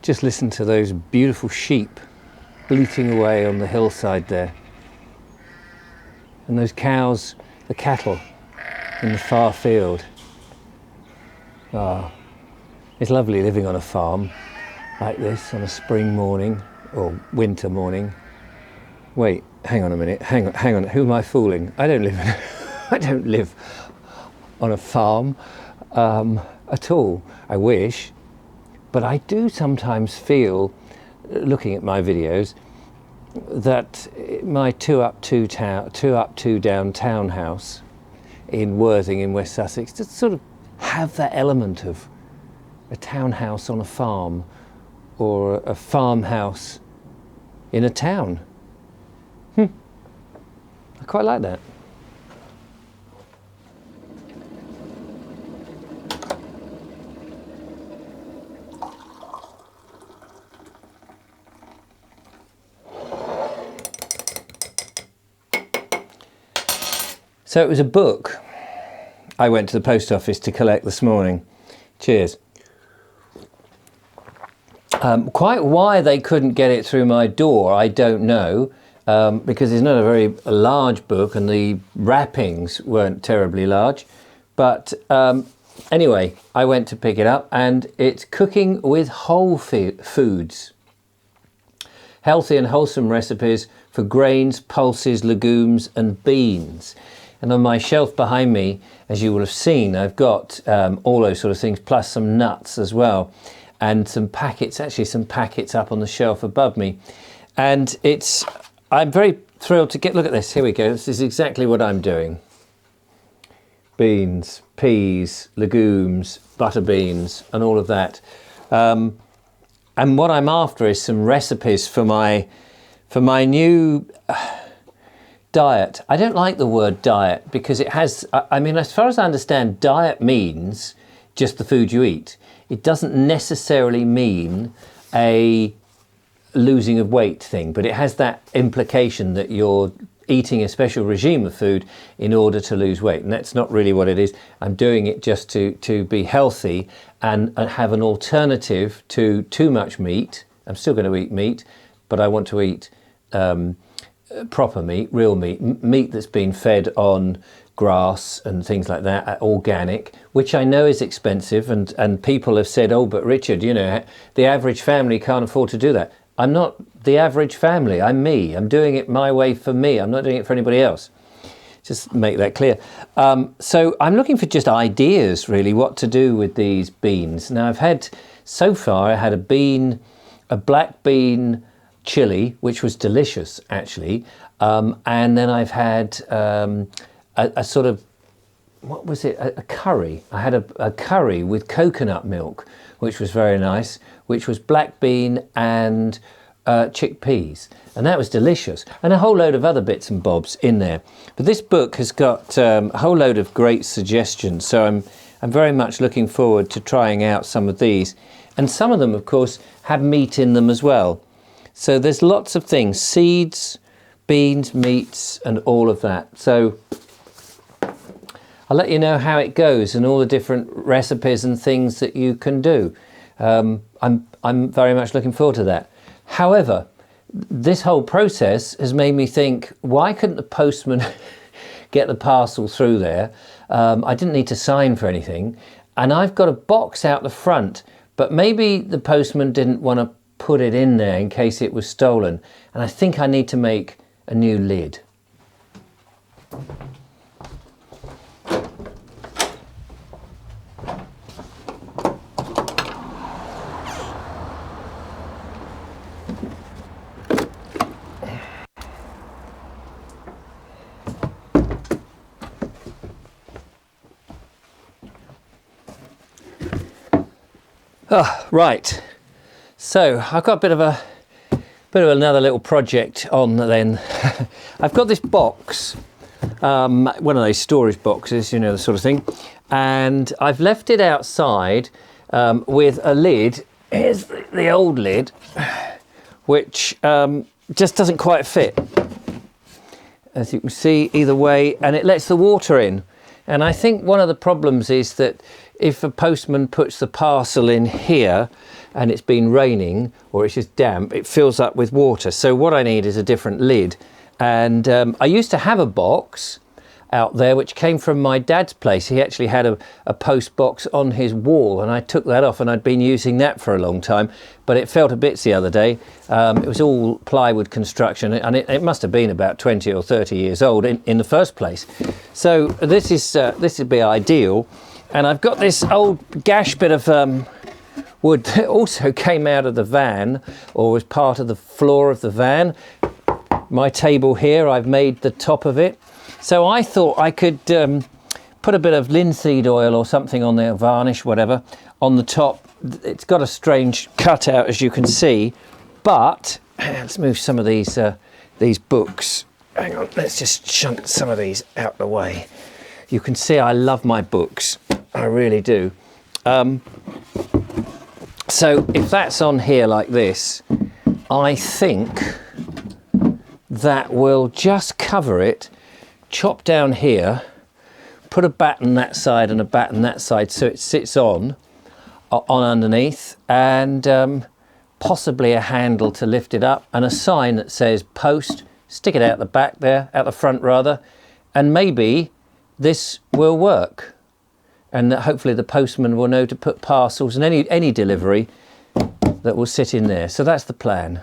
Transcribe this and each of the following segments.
Just listen to those beautiful sheep bleating away on the hillside there. And those cows, the cattle in the far field. Ah, it's lovely living on a farm like this on a spring morning or winter morning. Wait, hang on a minute, hang on, who am I fooling? I don't live on a farm at all. I wish, but I do sometimes feel, looking at my videos, that my two up, two down townhouse in Worthing in West Sussex just sort of have that element of a townhouse on a farm or a farmhouse in a town. I quite like that. So it was a book I went to the post office to collect this morning. Cheers. Quite why they couldn't get it through my door, I don't know, because it's not a very large book and the wrappings weren't terribly large. But anyway, I went to pick it up and it's Cooking with Whole Foods. Healthy and wholesome recipes for grains, pulses, legumes and beans. And on my shelf behind me, as you will have seen, I've got all those sort of things, plus some nuts as well, and some packets, actually some packets up on the shelf above me. And I'm very thrilled to look at this. Here we go. This is exactly what I'm doing. Beans, peas, legumes, butter beans, and all of that. And what I'm after is some recipes for my new diet. I don't like the word diet because it has, I mean, as far as I understand, diet means just the food you eat. It doesn't necessarily mean a losing of weight thing, but it has that implication that you're eating a special regime of food in order to lose weight. And that's not really what it is. I'm doing it just to be healthy and have an alternative to too much meat. I'm still going to eat meat, but I want to eat proper meat, real meat, meat that's been fed on grass and things like that, organic, which I know is expensive, and people have said, oh, but Richard, you know, the average family can't afford to do that. I'm not the average family, I'm me. I'm doing it my way for me. I'm not doing it for anybody else. Just make that clear. So I'm looking for just ideas, really, what to do with these beans. Now so far I had a black bean chili, which was delicious actually, and then I've had a sort of, what was it, a curry. I had a curry with coconut milk, which was very nice, which was black bean and chickpeas, and that was delicious, and a whole load of other bits and bobs in there. But this book has got a whole load of great suggestions, so I'm very much looking forward to trying out some of these, and some of them of course have meat in them as well. So there's lots of things, seeds, beans, meats, and all of that. So I'll let you know how it goes and all the different recipes and things that you can do. I'm very much looking forward to that. However, this whole process has made me think, why couldn't the postman get the parcel through there? I didn't need to sign for anything. And I've got a box out the front, but maybe the postman didn't want to put it in there in case it was stolen. And I think I need to make a new lid. Oh, right. So I've got a bit of another little project on then. I've got this box, one of those storage boxes, you know, the sort of thing, and I've left it outside with a lid. Here's the old lid, which just doesn't quite fit, as you can see either way, and it lets the water in. And I think one of the problems is that if a postman puts the parcel in here, and it's been raining or it's just damp, it fills up with water. So what I need is a different lid. And I used to have a box out there which came from my dad's place. He actually had a post box on his wall, and I took that off, and I'd been using that for a long time, but it fell to bits the other day. It was all plywood construction, and it must have been about 20 or 30 years old in the first place. So this would be ideal. And I've got this old gash bit of wood that also came out of the van, or was part of the floor of the van. My table here, I've made the top of it. So I thought I could put a bit of linseed oil or something on there, varnish, whatever, on the top. It's got a strange cutout, as you can see, but let's move some of these books. Hang on, let's just shunt some of these out the way. You can see I love my books, I really do. So if that's on here like this, I think that will just cover it. Chop down here, put a batten that side and a batten that side so it sits on underneath, and possibly a handle to lift it up, and a sign that says post. Stick it out the back there, out the front rather, and maybe this will work, and that hopefully the postman will know to put parcels and any delivery that will sit in there. So that's the plan.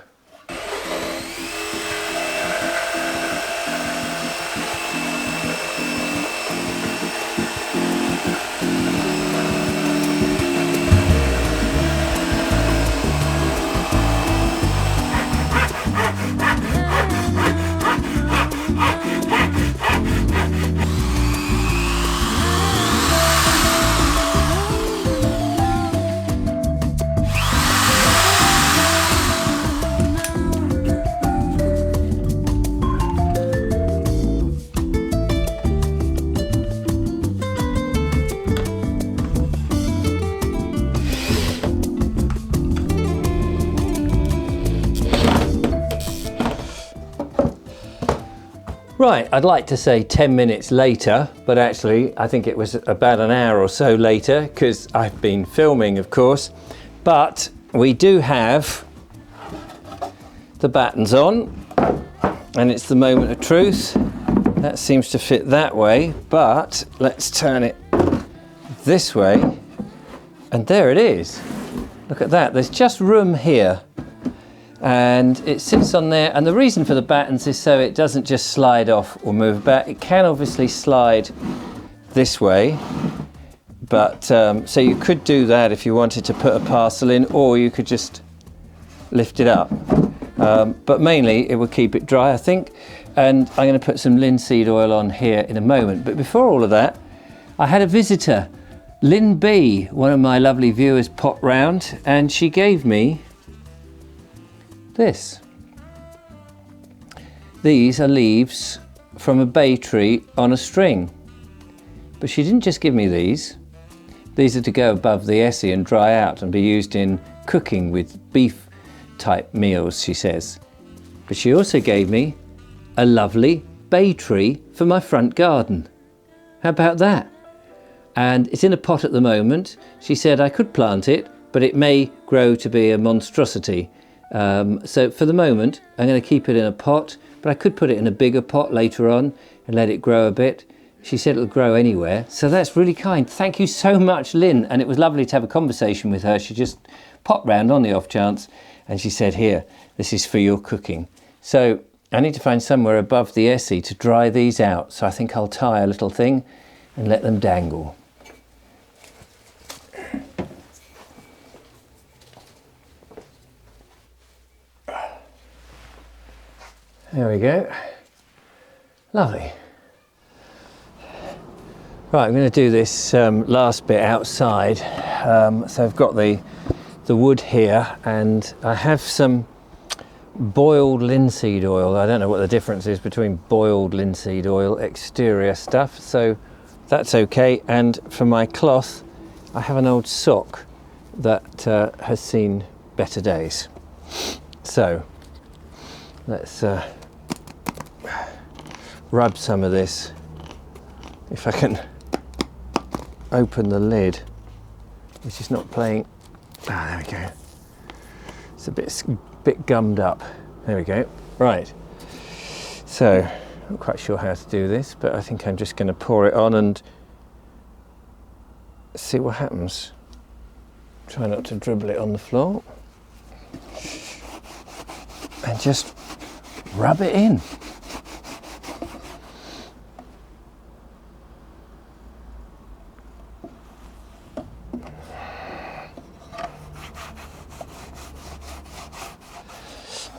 Right, I'd like to say 10 minutes later, but actually I think it was about an hour or so later, because I've been filming, of course. But we do have the battens on, and it's the moment of truth. That seems to fit that way, but let's turn it this way, and there it is. Look at that, there's just room here. And it sits on there, and the reason for the battens is so it doesn't just slide off or move about. It can obviously slide this way, but so you could do that if you wanted to put a parcel in, or you could just lift it up. But mainly it will keep it dry, I think. And I'm going to put some linseed oil on here in a moment. But before all of that, I had a visitor, Lynn B, one of my lovely viewers, popped round, and she gave me this. These are leaves from a bay tree on a string. But she didn't just give me these. These are to go above the essie and dry out and be used in cooking with beef type meals, she says. But she also gave me a lovely bay tree for my front garden. How about that? And it's in a pot at the moment. She said I could plant it, but it may grow to be a monstrosity. So for the moment, I'm going to keep it in a pot, but I could put it in a bigger pot later on and let it grow a bit. She said it'll grow anywhere. So that's really kind. Thank you so much, Lynn. And it was lovely to have a conversation with her. She just popped round on the off chance, and she said, here, this is for your cooking. So I need to find somewhere above the essie to dry these out. So I think I'll tie a little thing and let them dangle. There we go. Lovely. Right, I'm going to do this last bit outside. So I've got the wood here, and I have some boiled linseed oil. I don't know what the difference is between boiled linseed oil, exterior stuff, so that's okay. And for my cloth, I have an old sock that has seen better days. So let's rub some of this. If I can open the lid, which is not playing. Ah, there we go. It's a bit gummed up. There we go. Right. So, I'm not quite sure how to do this, but I think I'm just going to pour it on and see what happens. Try not to dribble it on the floor. And just rub it in.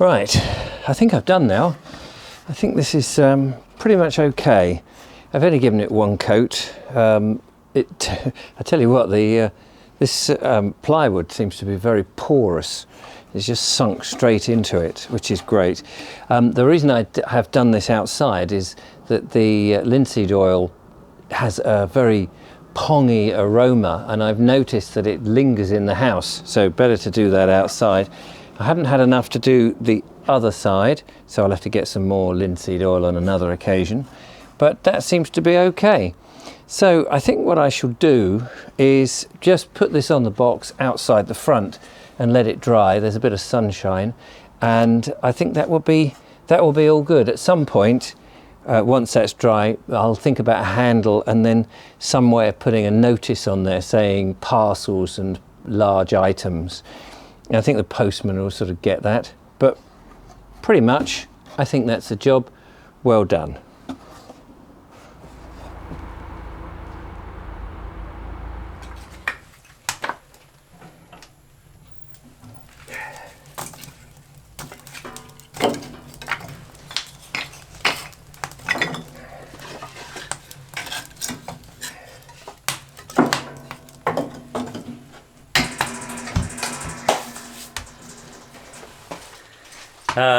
Right, I think I've done now. I think this is pretty much okay. I've only given it one coat. I tell you what, this plywood seems to be very porous. It's just sunk straight into it, which is great. The reason I have done this outside is that the linseed oil has a very pongy aroma, and I've noticed that it lingers in the house, so better to do that outside. I haven't had enough to do the other side, so I'll have to get some more linseed oil on another occasion, but that seems to be okay. So I think what I shall do is just put this on the box outside the front and let it dry. There's a bit of sunshine, and I think that will be all good. At some point, once that's dry, I'll think about a handle and then some way of putting a notice on there saying parcels and large items. I think the postman will sort of get that, but pretty much I think that's the job well done.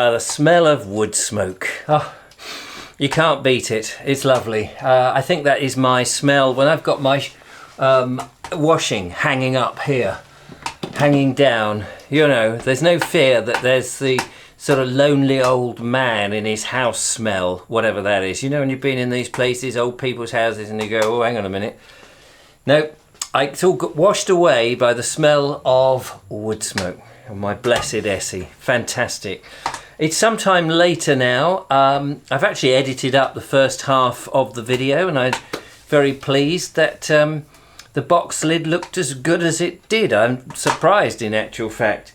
The smell of wood smoke. Oh, you can't beat it. It's lovely. I think that is my smell when I've got my washing hanging up here, hanging down. You know, there's no fear that there's the sort of lonely old man in his house smell, whatever that is. You know, when you've been in these places, old people's houses, and you go, oh, hang on a minute. No, it's all got washed away by the smell of wood smoke. Oh, my blessed Essie. Fantastic. It's sometime later now. I've actually edited up the first half of the video, and I'm very pleased that the box lid looked as good as it did. I'm surprised, in actual fact.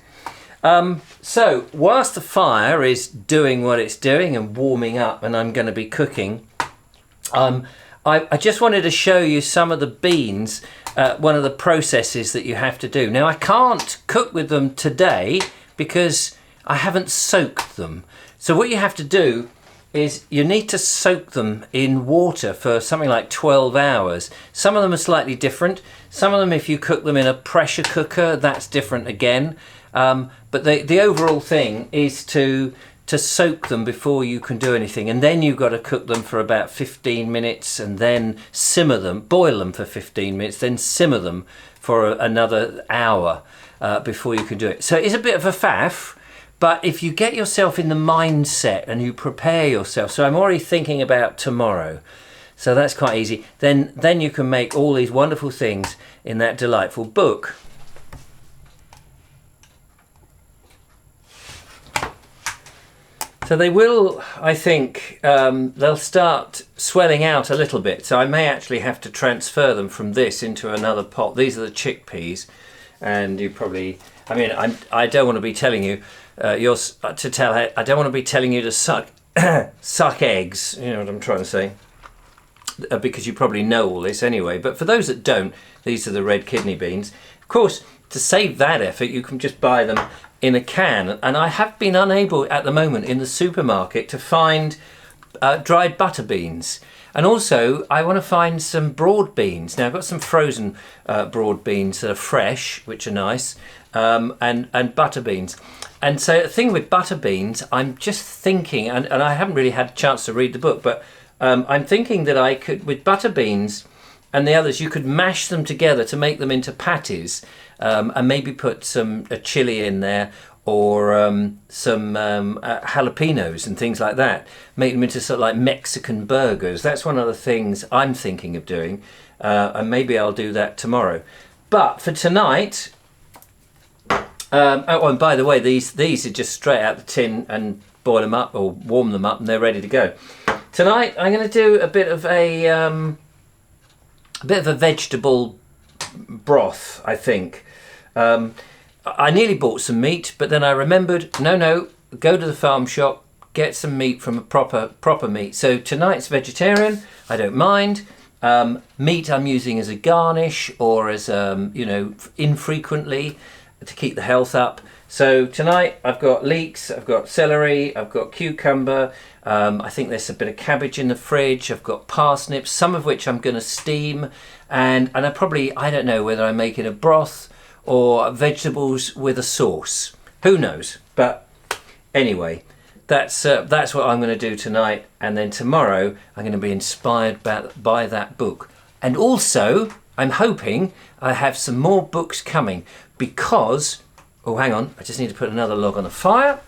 So whilst the fire is doing what it's doing and warming up and I'm going to be cooking, I just wanted to show you some of the beans, one of the processes that you have to do. Now, I can't cook with them today because I haven't soaked them. So what you have to do is you need to soak them in water for something like 12 hours. Some of them are slightly different. Some of them, if you cook them in a pressure cooker, that's different again. But the overall thing is to soak them before you can do anything, and then you've got to cook them for about 15 minutes and then simmer them, boil them for 15 minutes, then simmer them for another hour before you can do it. So it's a bit of a faff, but if you get yourself in the mindset and you prepare yourself, so I'm already thinking about tomorrow, so that's quite easy, then you can make all these wonderful things in that delightful book. So they will, I think, they'll start swelling out a little bit. So I may actually have to transfer them from this into another pot. These are the chickpeas, and you probably, I mean, I don't want to be telling you, I don't want to be telling you to suck eggs. You know what I'm trying to say, because you probably know all this anyway. But for those that don't, these are the red kidney beans. Of course, to save that effort, you can just buy them in a can, and I have been unable at the moment in the supermarket to find dried butter beans, and also I want to find some broad beans. Now I've got some frozen broad beans that are fresh, which are nice, and butter beans. And so the thing with butter beans, I'm just thinking, and I haven't really had a chance to read the book, but I'm thinking that I could, with butter beans and the others, you could mash them together to make them into patties, and maybe put some chili in there, or some jalapenos and things like that. Make them into sort of like Mexican burgers. That's one of the things I'm thinking of doing, and maybe I'll do that tomorrow. But for tonight, Oh, and by the way, these are just straight out the tin, and boil them up or warm them up and they're ready to go. Tonight I'm going to do a bit of a vegetable broth, I think. I nearly bought some meat, but then I remembered, no, go to the farm shop, get some meat from a proper meat. So tonight's vegetarian, I don't mind. Meat I'm using as a garnish or as, infrequently to keep the health up. So tonight I've got leeks, I've got celery, I've got cucumber, I think there's a bit of cabbage in the fridge, I've got parsnips, some of which I'm going to steam, and I don't know whether I'm making a broth or vegetables with a sauce. Who knows? But anyway, that's what I'm going to do tonight, and then tomorrow I'm going to be inspired by that book. And also, I'm hoping I have some more books coming because... Oh, hang on, I just need to put another log on the fire.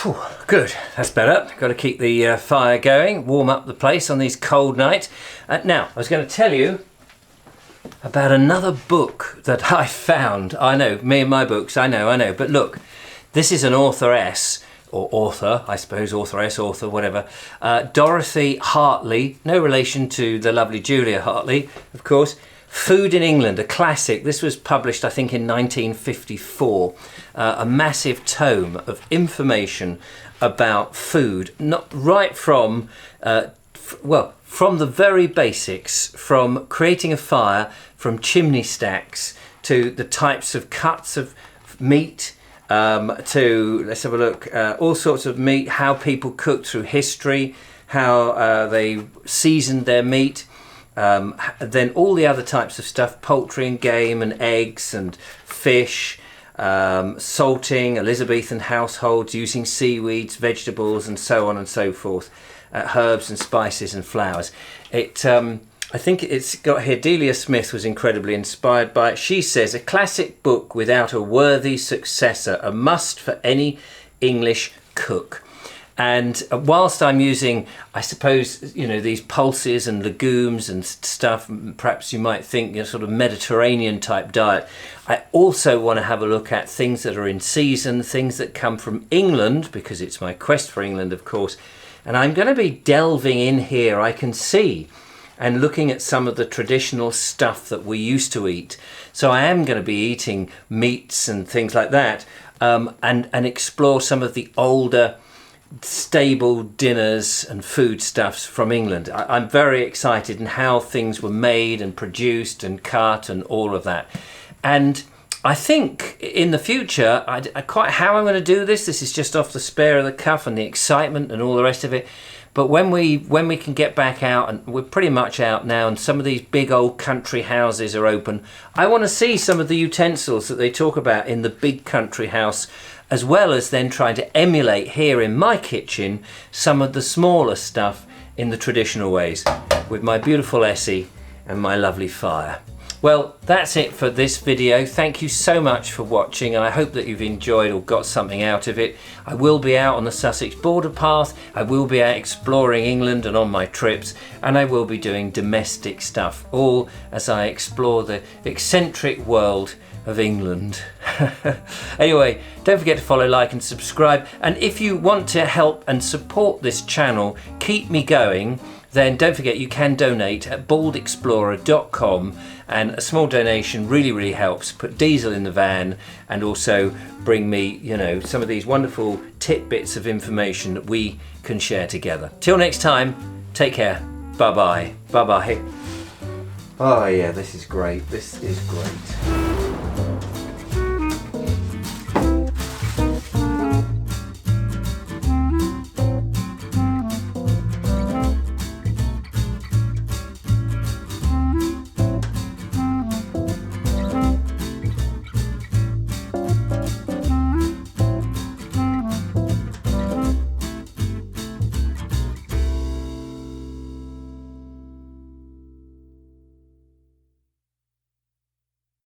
Whew, good, that's better. Got to keep the fire going, warm up the place on these cold nights. Now, I was going to tell you about another book that I found. I know, me and my books, I know. But look, this is an authoress, or author, I suppose, authoress, author, whatever. Dorothy Hartley, no relation to the lovely Julia Hartley, of course. Food in England, a classic. This was published, I think, in 1954. A massive tome of information about food, not right from, from the very basics, from creating a fire, from chimney stacks, to the types of cuts of meat, to, let's have a look, all sorts of meat, how people cooked through history, how they seasoned their meat. Then all the other types of stuff, poultry and game and eggs and fish, salting, Elizabethan households, using seaweeds, vegetables and so on and so forth, herbs and spices and flowers. I think it's got here, Delia Smith was incredibly inspired by it. She says, a classic book without a worthy successor, a must for any English cook. And whilst I'm using, I suppose, these pulses and legumes and stuff, perhaps you might think, sort of Mediterranean type diet, I also want to have a look at things that are in season, things that come from England, because it's my quest for England, of course. And I'm going to be delving in here, I can see, and looking at some of the traditional stuff that we used to eat. So I am going to be eating meats and things like that, and explore some of the older stable dinners and foodstuffs from England. I'm very excited in how things were made and produced and cut and all of that. And I think in the future, I quite how I'm going to do this. This is just off the spare of the cuff and the excitement and all the rest of it. But when we can get back out, and we're pretty much out now, and some of these big old country houses are open, I want to see some of the utensils that they talk about in the big country house, as well as then trying to emulate here in my kitchen some of the smaller stuff in the traditional ways with my beautiful Essie and my lovely fire. Well, that's it for this video. Thank you so much for watching, and I hope that you've enjoyed or got something out of it. I will be out on the Sussex border path, I will be out exploring England and on my trips, and I will be doing domestic stuff, all as I explore the eccentric world of England. Anyway, don't forget to follow, like and subscribe, and if you want to help and support this channel, keep me going, then don't forget you can donate at baldexplorer.com, and a small donation really helps put diesel in the van and also bring me, some of these wonderful tidbits of information that we can share together. Till next time, take care. Bye bye. Oh yeah, this is great.